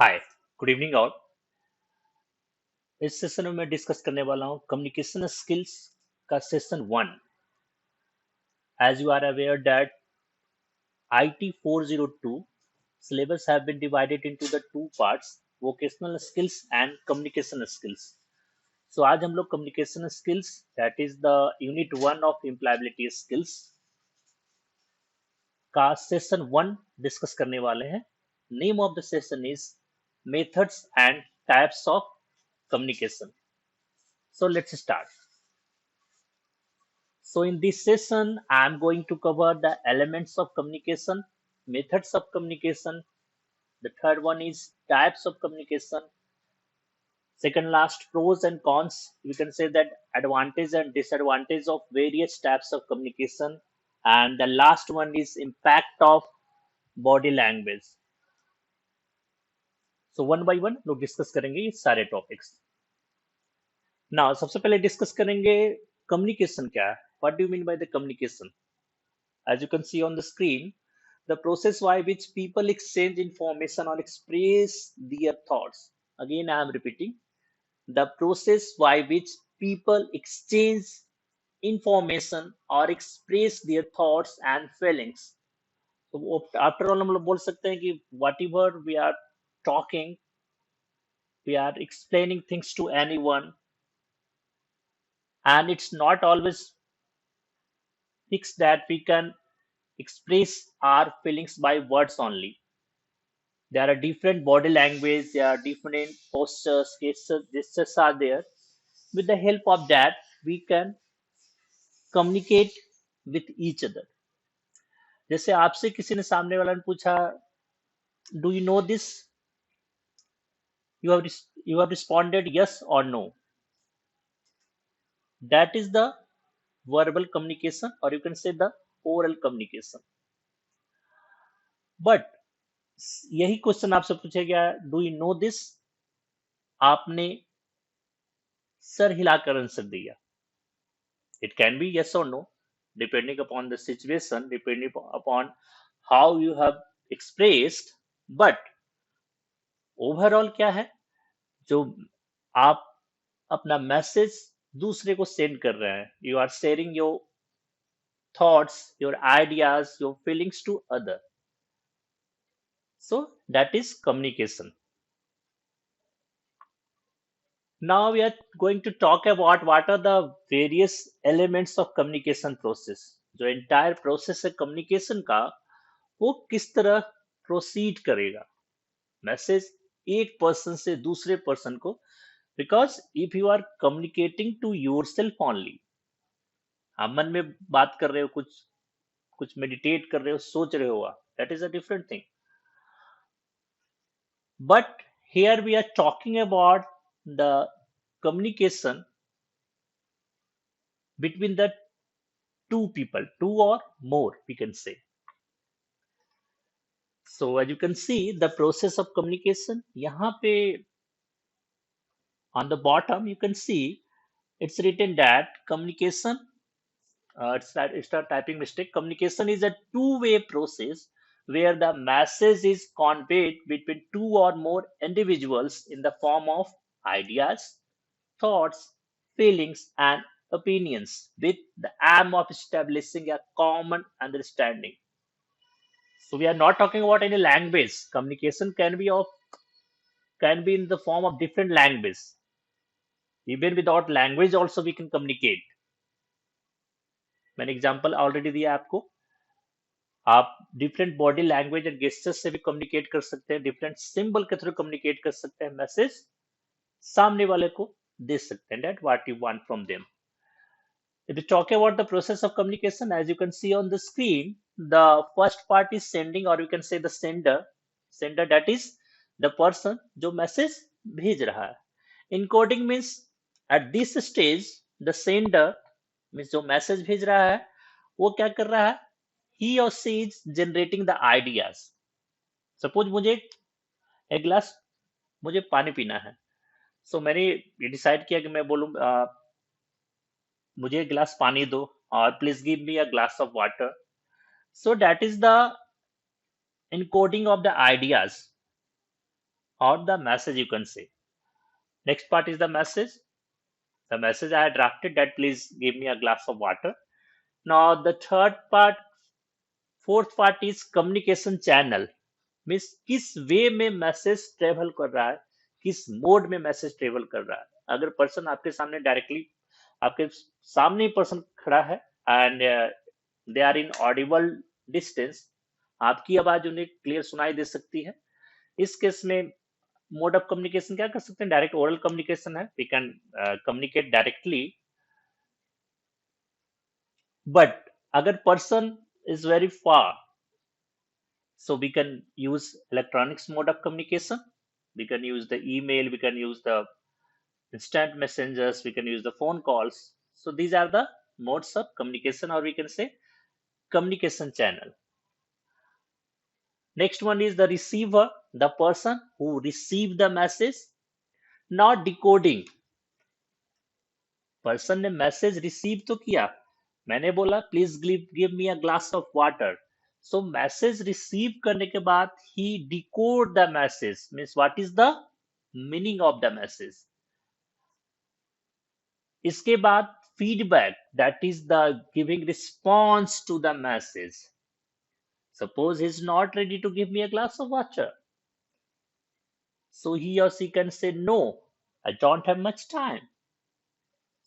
हाय, good evening all. इस session में मैं डिस्कस करने वाला हूँ कम्युनिकेशन स्किल्स का session 1। As you are aware that IT402 syllabus have been divided into the two parts, vocational skills and communication skills. So आज हम लोग communication skills, that is the unit 1 of employability skills का session 1 discuss करने वाले हैं। Name of the session is methods and types of communication. So let's start. So in this session, I am going to cover the elements of communication, methods of communication. The third one is types of communication. Second last, pros and cons. We can say that advantage and disadvantage of various types of communication. And the last one is impact of body language. So one by one लोग discuss करेंगे ये सारे topics. Now सबसे पहले discuss करेंगे communication क्या है। What do you mean by the communication? As you can see on the screen, the process by which people exchange information or express their thoughts. Again, I am repeating the process by which people exchange information or express their thoughts and feelings. So after all, हम लोग बोल सकते हैं कि whatever we are talking, we are explaining things to anyone, and it's not always fixed that we can express our feelings by words only. There are different body language, there are different postures, gestures are there. With the help of that, we can communicate with each other. जैसे आपसे किसी ने सामने वाला ने पूछा, do you know this? You have responded yes or no. That is the verbal communication, or you can say the oral communication. But यही question आपसे पूछा गया, डू यू नो दिस? आपने सर हिलाकर आंसर दिया. It can be yes or no, depending upon the situation, depending upon how you have expressed. But overall क्या है, जो आप अपना मैसेज दूसरे को सेंड कर रहे हैं, you are sharing your thoughts, your ideas, your feelings to other. So that is communication. Now we are going to talk about what are the various elements of communication process. जो entire process है communication का, वो किस तरह proceed करेगा message एक person से दूसरे पर्सन को। Because if you are communicating to your self only, आप मन में बात कर रहे हो, कुछ कुछ मेडिटेट कर रहे हो, सोच रहे हो, that is a different thing. But here we are talking about the communication between the two people, two or more, we can say. So as you can see, the process of communication, यहाँ पे on the bottom you can see it's written that communication, it's a typing mistake. Communication is a two-way process where the message is conveyed between two or more individuals in the form of ideas, thoughts, feelings, and opinions with the aim of establishing a common understanding. So we are not talking about any language. Communication can be in the form of different language. Even without language also we can communicate. मैंने example already दिया आपको। आप different body language and gestures से भी communicate कर सकते हैं, different symbol के थ्रू कम्युनिकेट कर सकते हैं, मैसेज सामने वाले को दे सकते हैं, that what you want from them. If you talk about the process of communication, as you can see on the screen, the first part is sending, or you can say the sender, that is the person जो message भेज रहा है. Encoding means at this stage the sender means जो message भेज रहा है वो क्या कर रहा है, he or she is generating the ideas. Suppose मुझे एक गिलास, मुझे पानी पीना है, so मैंने ये डिसाइड किया कि मैं बोलूं मुझे एक गिलास पानी दो, और please give me a glass of water. So that is the encoding of the ideas. or the message you can say. Next part is the message. The message I had drafted that please give me a glass of water. Now the third part, fourth part is communication channel. Means किस वे में message travel कर रहा है, किस mode में message travel कर रहा है. अगर पर्सन आपके सामने डायरेक्टली आपके सामने ही पर्सन खड़ा है and they are in audible distance, आपकी आवाज उन्हें क्लियर सुनाई दे सकती है. इस केस में मोड ऑफ कम्युनिकेशन क्या कर सकते हैं, डायरेक्ट ओरल कम्युनिकेशन है, we can communicate directly. But अगर person is very far, so we can use electronics mode of communication. We can use the email, we can use the instant messengers, we can use the phone calls. So these are the modes of communication, or we can say communication channel. Next one is the receiver, the person who received the message, not decoding. Person ने message receive तो किया, मैंने बोला please give me a glass of water. So message receive करने के बाद ही decode the message, means what is the meaning of the message. इसके बाद feedback, that is the giving response to the message. Suppose he is not ready to give me a glass of water, so he or she can say no, I don't have much time.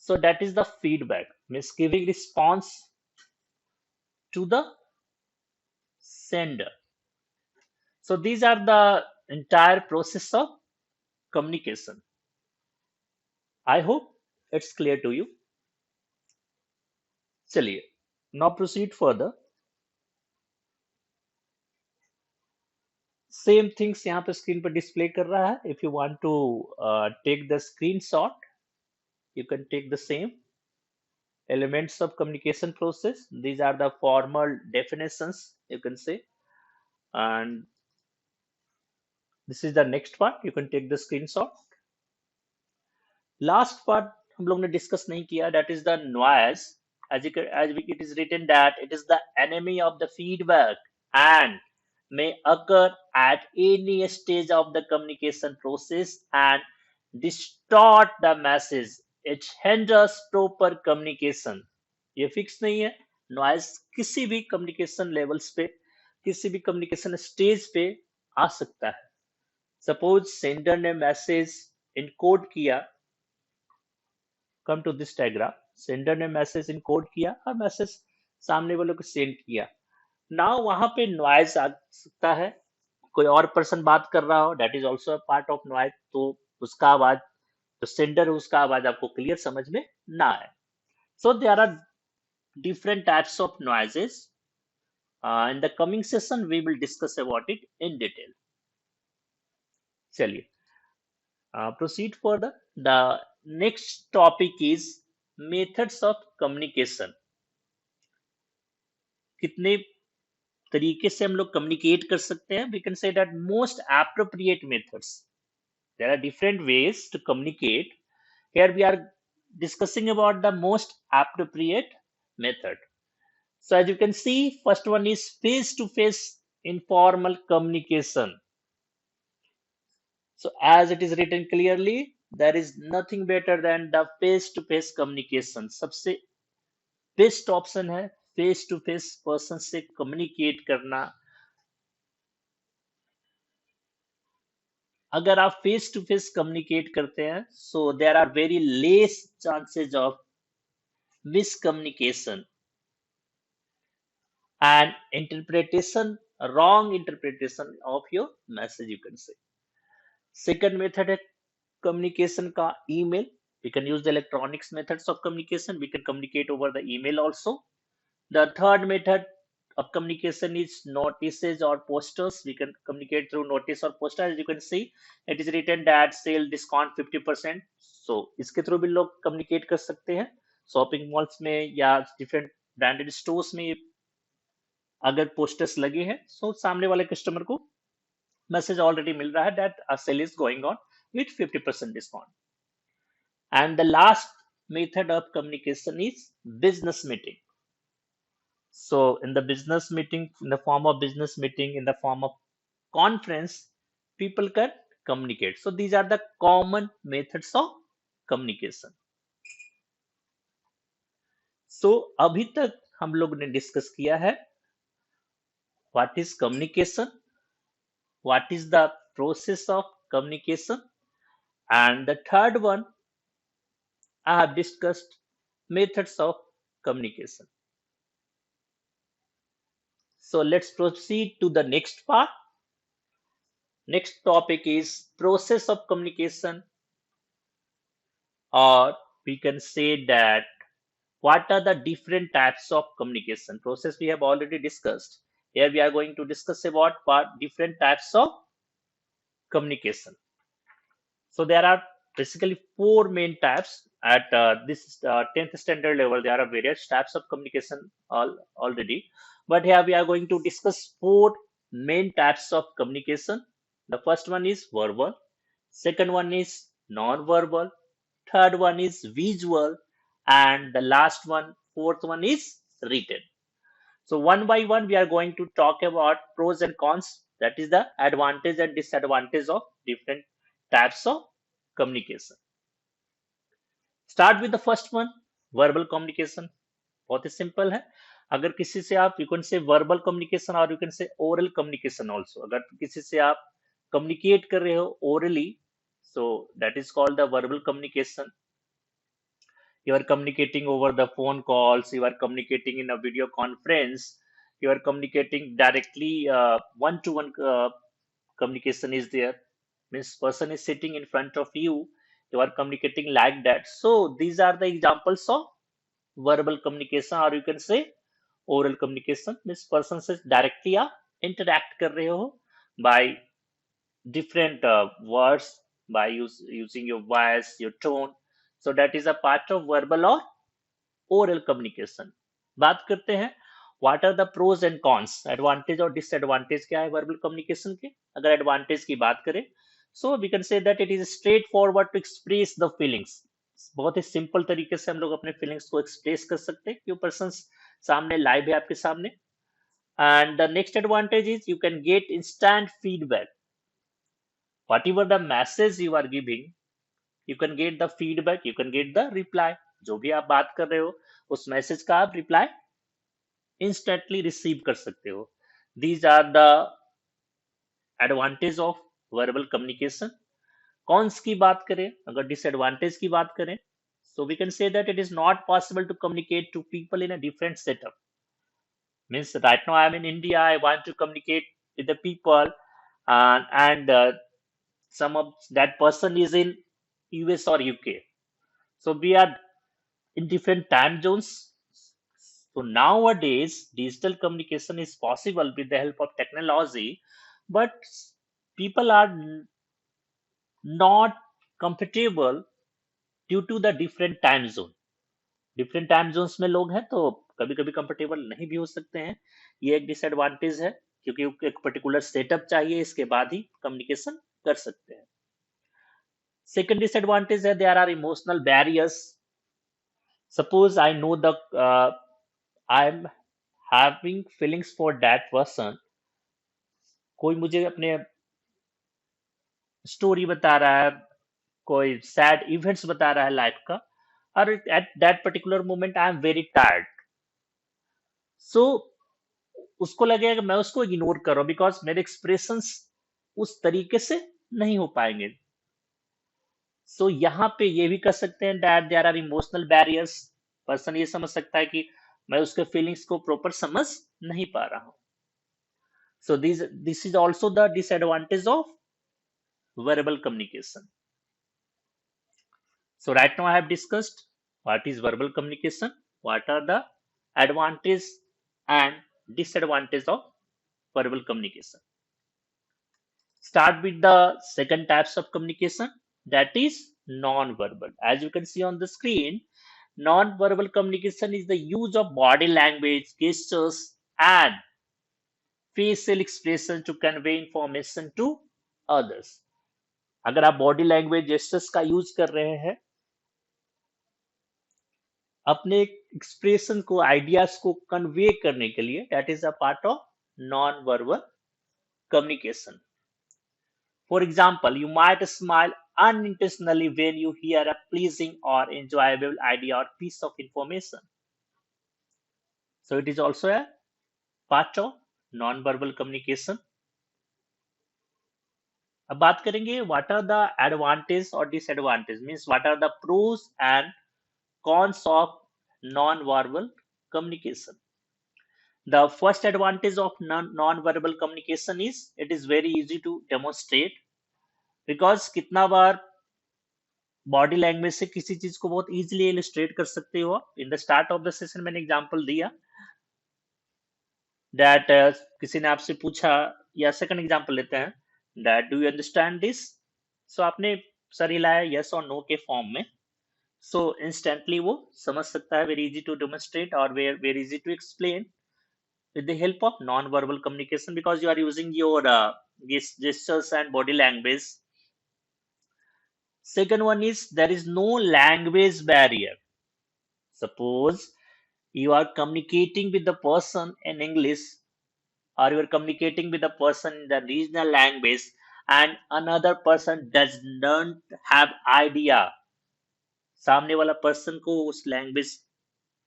So that is the feedback, means giving response to the sender. So these are the entire process of communication. I hope it's clear to you. चलिए, now proceed further. Same things यहाँ पे screen पर display कर रहा है. If you want to take the screenshot, you can take the same elements of communication process. These are the formal definitions, you can say. And this is the next part. You can take the screenshot. Last part हम लोग ने discuss नहीं किया, that is the noise. as it is written that it is the enemy of the feedback and may occur at any stage of the communication process and distort the message. It hinders proper communication. ये fix नहीं है. Noise किसी भी communication levels पे, किसी भी communication stage पे आ सकता है. सपोज सेंडर ने मैसेज इनकोड किया, come to this diagram. Sender ने मैसेज इनकोड किया और मैसेज सामने वालों को सेंड किया. ना वहां पे नॉइज आ सकता है, कोई और पर्सन बात कर रहा हो, that is also part of noise. तो उसका आवाज, जो सेंडर है उसका आवाज आपको क्लियर समझ में ना आए. So there are different types of noises. In the coming session we will discuss about it in detail. चलिए, proceed further. The next topic is methods of communication. कितने तरीके से हम लोग कम्युनिकेट कर सकते हैं. We can say that most appropriate methods. There are different ways to communicate. Here we are discussing about the most appropriate method. So as you can see, first one is face to face informal communication. So as it is written clearly, there is nothing better than the face to face communication. सबसे best option है face to face person से communicate करना. अगर आप face to face communicate करते हैं, so there are very less chances of miscommunication and interpretation, wrong interpretation of your message, you can say. Second method है communication का email. We can use the electronics methods of communication. We can communicate over the email also. The third method of communication is notices or posters. We can communicate through notice or poster. As you can see, it is written that sale discount 50%. So इसके through भी लोग communicate कर सकते हैं. Shopping malls में या different branded stores में अगर पोस्टर्स लगे हैं, सो सामने वाले कस्टमर को मैसेज ऑलरेडी मिल रहा है that a sale is going on with 50% discount. And the last method of communication is business meeting. So in the business meeting, in the form of business meeting, in the form of conference, people can communicate. So these are the common methods of communication. So अभी तक हम लोग ने discuss किया है what is communication, what is the process of communication, and the third one I have discussed methods of communication. So let's proceed to the next part. Next topic is process of communication, or we can say that what are the different types of communication. Process we have already discussed. Here we are going to discuss about what different types of communication. So there are basically four main types at this 10th standard level. There are various types of communication already, but here we are going to discuss four main types of communication. The first one is verbal, second one is non-verbal, third one is visual, and the last one, fourth one is written. So one by one, we are going to talk about pros and cons. That is the advantage and disadvantage of different types of communication. Start with the first one, verbal communication. बहुत ही simple है. अगर किसी से आप, you can say verbal communication और you can say oral communication also. अगर किसी से आप कम्युनिकेट कर रहे हो orally, so that is called the verbal communication. You are communicating over the phone calls, you are communicating in a video conference, you are communicating directly, one to one communication is there, means person is sitting in front of you, you are communicating like that. So these are the examples of verbal communication, or you can say oral communication, means person से directly आप interact कर रहे हो by different words, by using your voice, your tone. So that is a part of verbal or oral communication. बात करते हैं what are the pros and cons, advantage और disadvantage क्या है verbal communication के. अगर advantage की बात करें, so we can say that it is straightforward to express the feelings. बहुत ही सिंपल तरीके से हम लोग अपने फीलिंग्स को एक्सप्रेस कर सकते हैं कि वो पर्सन सामने लाइव है आपके सामने. And the next advantage is you can get instant feedback. whatever the message you are giving, you can get the feedback, you can get the reply. जो भी आप बात कर रहे हो उस मैसेज का आप रिप्लाई इंस्टेंटली रिसीव कर सकते हो. These are the advantage of verbal communication. Cons की बात करें, अगर डिसएडवांटेज की बात करें, so we can say that it is not possible to communicate to people in a different setup. Means right now I am in India, I want to communicate with the people, and some of that person is in US or UK. So we are in different time zones. So nowadays, digital communication is possible with the help of technology, but people are not comfortable due to the different time zone. Different time zones में लोग हैं तो कभी कभी comfortable नहीं भी हो सकते हैं. ये एक डिसएडवांटेज है, क्योंकि एक पर्टिकुलर सेटअप चाहिए, इसके बाद ही कम्युनिकेशन कर सकते हैं. सेकंड डिसएडवांटेज है there are emotional barriers. Suppose I know the I am having feelings for that person. कोई मुझे अपने स्टोरी बता रहा है, कोई सैड इवेंट्स बता रहा है लाइफ का, और at that particular moment I am very tired. So उसको लगेगा कि मैं उसको इग्नोर कर रहा हूं बिकॉज मेरे एक्सप्रेशंस उस तरीके से नहीं हो पाएंगे. सो यहाँ पे ये भी कर सकते हैं that there are emotional barriers. Person ये समझ सकता है कि मैं उसके फीलिंग्स को प्रॉपर समझ नहीं पा रहा हूं. सो this is also the disadvantage of verbal communication. So right now I have discussed what is verbal communication, what are the advantages and disadvantages of verbal communication. Start with the second types of communication, that is non-verbal. As you can see on the screen, non-verbal communication is the use of body language, gestures and facial expression to convey information to others. अगर आप body language gestures का use कर रहे हैं अपने expression को, ideas को convey करने के लिए, that is a part of non verbal communication. For example, you might smile unintentionally when you hear a pleasing or enjoyable idea or piece of information. So it is also a part of non-verbal communication. अब बात करेंगे what are the advantages or disadvantages, means what are the pros and cons of non-verbal communication. The first advantage of non-verbal communication is it is very easy to demonstrate, because कितना बार body language से किसी चीज को बहुत easily illustrate कर सकते हो आप. In the start of the session मैंने एग्जांपल दिया दैट किसी ने आपसे पूछा, या सेकंड एग्जांपल लेते हैं, that do you understand this. So आपने सर हिलाया यस और नो के फॉर्म में, सो इंस्टेंटली वो समझ सकता है. वेरी इजी टू डेमोन्स्ट्रेट और very easy to explain with the help of non-verbal communication, because you are using your gestures and body language. Second one is there is no language barrier. Suppose you are communicating with the person in English, or you are communicating with the person in the regional language, and another person does not have idea, सामने वाला person को उस language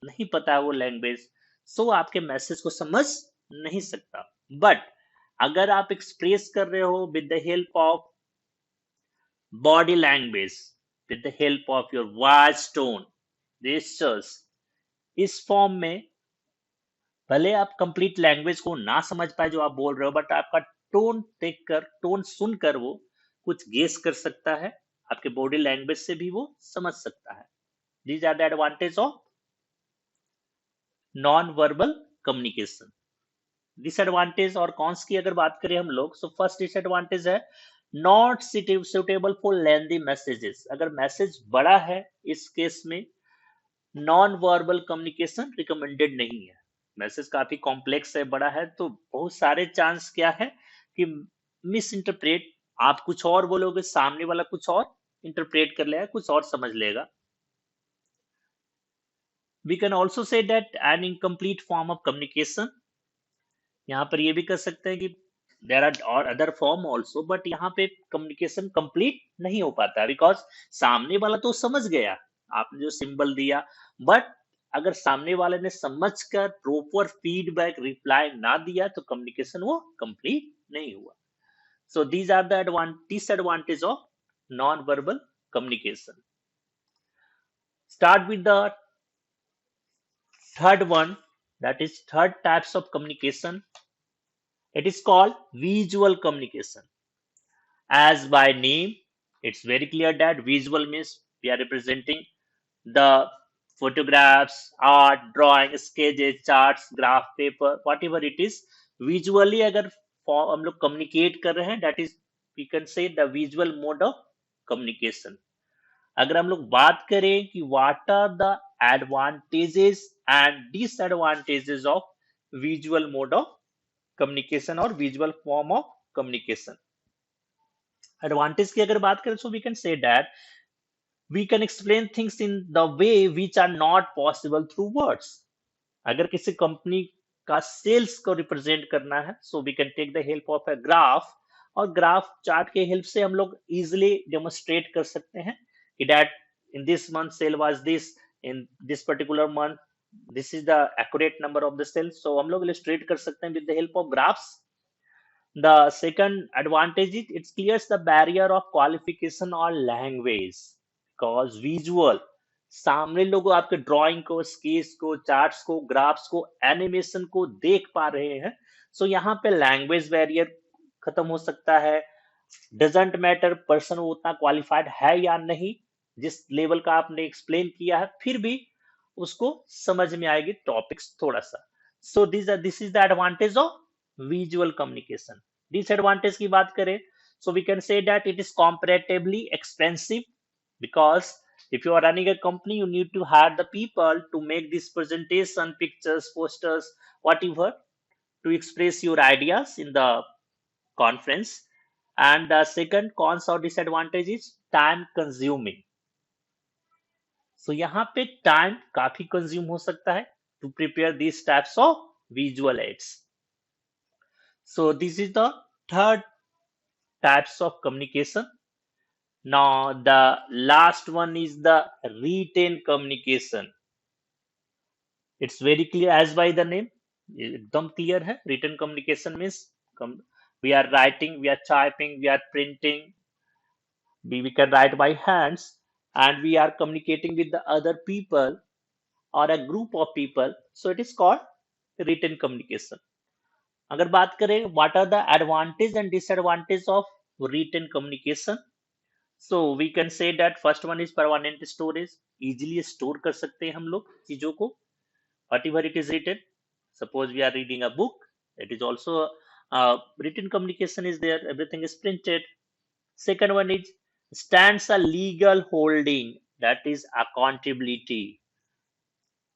नहीं पता है वो language, सो आपके message को समझ नहीं सकता. बट अगर आप एक्सप्रेस कर रहे हो with the help of body language, with the help of your voice tone, gestures, इस फॉर्म में भले आप कंप्लीट लैंग्वेज को ना समझ पाए जो आप बोल रहे हो, बट आपका टोन देखकर, टोन सुनकर वो कुछ गेस कर सकता है, आपके बॉडी लैंग्वेज से भी वो समझ सकता है. These are the advantage of non verbal communication. Disadvantage और कॉन्स की अगर बात करें हम लोग, सो फर्स्ट डिसएडवांटेज है not suitable for lengthy messages. अगर मैसेज बड़ा है इस केस में नॉन वर्बल कम्युनिकेशन रिकमेंडेड नहीं है. मैसेज काफी कॉम्प्लेक्स है, बड़ा है, तो बहुत सारे चांस क्या है कि मिस इंटरप्रेट, आप कुछ और बोलोगे, सामने वाला कुछ और इंटरप्रेट कर लेगा, कुछ और समझ लेगा. We can also say that an incomplete form of communication. यहाँ पर ये भी कर सकते हैं कि देर आर और अदर फॉर्म ऑल्सो, बट यहाँ पे कम्युनिकेशन कंप्लीट नहीं हो पाता, बिकॉज सामने वाला तो समझ गया, आपने जो सिंबल दिया, बट अगर सामने वाले ने समझकर प्रॉपर फीडबैक रिप्लाई ना दिया तो कम्युनिकेशन वो कंप्लीट नहीं हुआ. So these are the disadvantage of non verbal communication. Start with the third one, that is third types of communication. It is called visual communication. As by name, it's very clear that visual means we are representing the photographs, art, drawing, sketches, charts, graph, paper, whatever it is. Visually अगर हम लोग communicate कर रहे हैं, that is we can say the visual mode of communication. अगर हम लोग बात करें कि what are the advantages and disadvantages of visual mode of communication और visual form of communication. Advantage की अगर बात करें, so we can say that we can explain things in the way which are not possible through words. अगर किसी company का sales को represent करना है, so we can take the help of a graph, और ग्राफ चार्ट के help से हम लोग इजिली डेमोन्स्ट्रेट कर सकते हैं कि that in this month sale was this, in this particular month this is the accurate number of the sales. So हम लोग illustrate कर सकते हैं with the help of graphs. The second advantage is it clears the barrier of qualification or language, because visual सामने लोग आपके drawing को, sketch को, चार्ट्स को, ग्राफ्स को, एनिमेशन को देख पा रहे हैं. सो यहाँ पे लैंग्वेज बैरियर खत्म हो सकता है. डजेंट मैटर पर्सन उतना क्वालिफाइड है या नहीं, जिस लेवल का आपने एक्सप्लेन किया है फिर भी उसको समझ में आएगी टॉपिक्स थोड़ा सा. So this is the advantage of visual communication. Disadvantage की बात करें, so we can say that it is comparatively expensive, because if you are running a company you need to hire the people to make this presentation, pictures, posters, whatever, to express your ideas in the conference. And the second cons or disadvantage is time consuming. So यहाँ पे time काफी consume हो सकता है to prepare these types of visual aids. So this is the third types of communication. Now, the last one is the written communication. It's very clear as by the name. एकदम clear है. Written communication means we are writing, we are typing, we are printing. We can write by hands, and we are communicating with the other people or a group of people. So it is called written communication. अगर बात करें what are the advantage and disadvantage of written communication, so we can say that first one is permanent storage. easily store कर सकते हैं हम लोग चीजों को whatever it is written. Suppose we are reading a book, it is also written communication is there, everything is printed. Second one is stands a legal holding, that is accountability.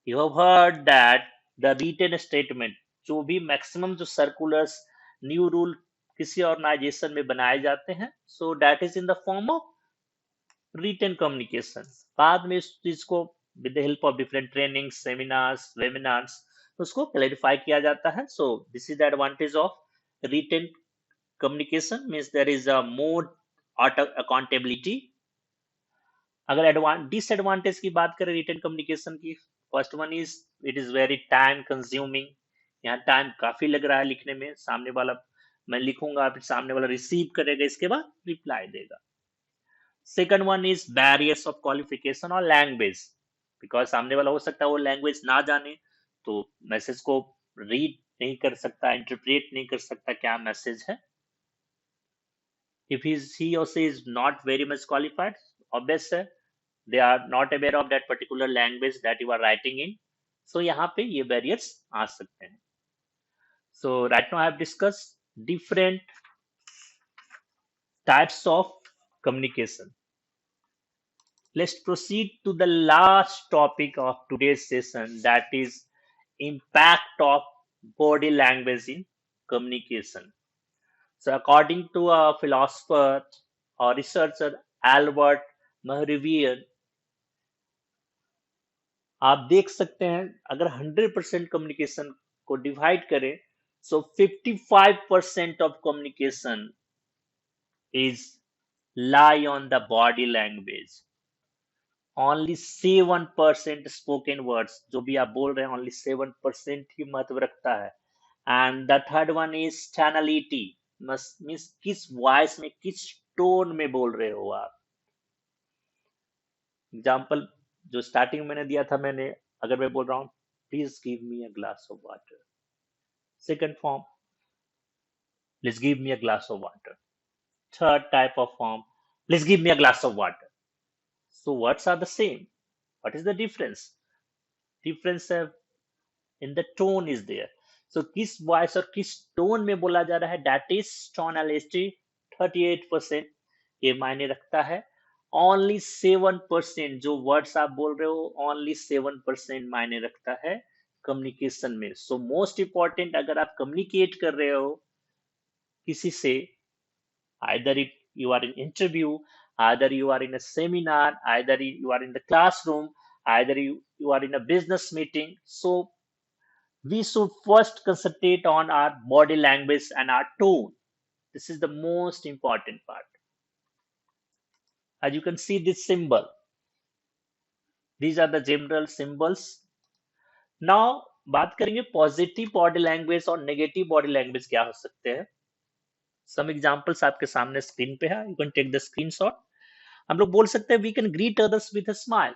You have heard that the written statement, जो भी maximum जो circulars new rule किसी organization में बनाए जाते हैं, so that is in the form of written communication. बाद में इस चीज को with the help of different training seminars webinars उसको क्लैरिफाई किया जाता है. So this is the advantage of written communication, means there is a more accountability. अगर डिसएडवांटेज की बात करें रिटन कम्युनिकेशन की, first one is it is very time consuming. यहाँ टाइम काफी लग रहा है लिखने में. सामने वाला मैं लिखूंगा, फिर सामने वाला रिसीव करेगा, इसके बाद रिप्लाई देगा. Second one is barriers of qualification और लैंग्वेज, बिकॉज सामने वाला हो सकता है वो लैंग्वेज ना जाने, तो मैसेज को रीड नहीं कर सकता, इंटरप्रेट नहीं कर सकता क्या मैसेज है. if he or she is not very much qualified, obvious है, they are not aware of that particular language that you are writing in. So यहाँ पे ये barriers आ सकते हैं. So right now I have discussed different types of communication. Let's proceed to the last topic of today's session, that is impact of body language in communication. So according to a philosopher or researcher Albert Mahravian, आप देख सकते हैं अगर 100% communication को divide करें, सो 55% of communication is lie on the body language. Only 7% spoken words, जो भी आप बोल रहे हैं, ओनली 7% ही महत्व रखता है. And the third one is tonality, means किस वॉइस में, किस टोन में बोल रहे हो आप. एग्जाम्पल जो स्टार्टिंग मैंने दिया था, मैंने अगर मैं बोल रहा हूं please give me a glass of water, second form please give me a glass of water. Third type of form please give me a glass of water. So words are the same, what is the difference है in the tone is there. So किस voice और किस tone में बोला जा रहा है, that is tonality. 38% ये मायने रखता है. ओनली 7% जो वर्ड्स आप बोल रहे हो, ओनली 7% मायने रखता है कम्युनिकेशन में. सो मोस्ट इंपॉर्टेंट, अगर आप कम्युनिकेट कर रहे हो किसी से, either you are in interview, either you are in a seminar, either you are in the classroom, either you are in a business meeting, so we should first concentrate on our body language and our tone. This is the most important part. As you can see this symbol, these are the general symbols. Now बात करेंगे positive body language और negative body language क्या हो सकते हैं. Some examples आपके सामने screen पे है, you can take the screenshot. हम लोग बोल सकते हैं we can greet others with a smile.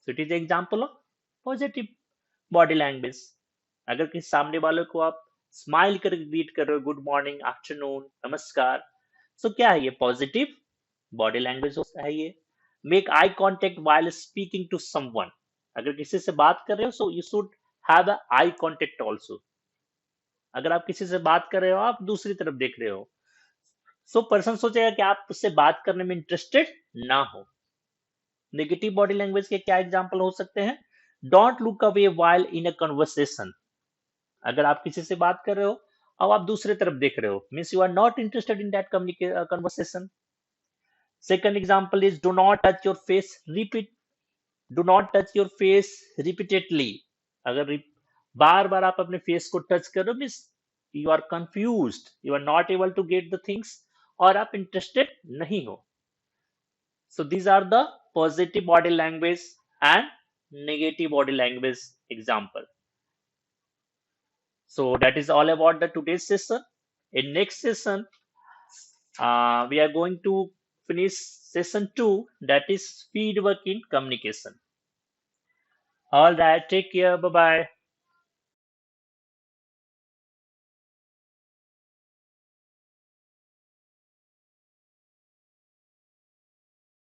So it is example of positive body language. अगर किसी सामने वाले को आप स्माइल करके ग्रीट कर रहे हो, गुड मॉर्निंग, आफ्टरनून, नमस्कार, सो क्या है ये, पॉजिटिव बॉडी लैंग्वेज होता है ये. Make eye contact while speaking to someone, अगर किसी से बात कर रहे हो, so you should have a eye contact also. अगर आप किसी से बात कर रहे हो, आप दूसरी तरफ देख रहे हो, सो पर्सन सोचेगा कि आप उससे बात करने में इंटरेस्टेड ना हो. नेगेटिव बॉडी लैंग्वेज के क्या एग्जांपल हो सकते हैं, don't look away while in a conversation. अगर आप किसी से बात कर रहे हो और आप दूसरे तरफ देख रहे हो, means you are not interested in that conversation. Second example is do not touch your face repeat, do not touch your face repeatedly. अगर बार बार आप अपने फेस को टच कर रहे हो, means you are confused, you are not able to get the things, और आप इंटरेस्टेड नहीं हो. So these are the positive body language and negative body language example. So that is all about the today's session. In next session, we are going to finish session 2, that is feedback in communication. All right, take care. Bye bye.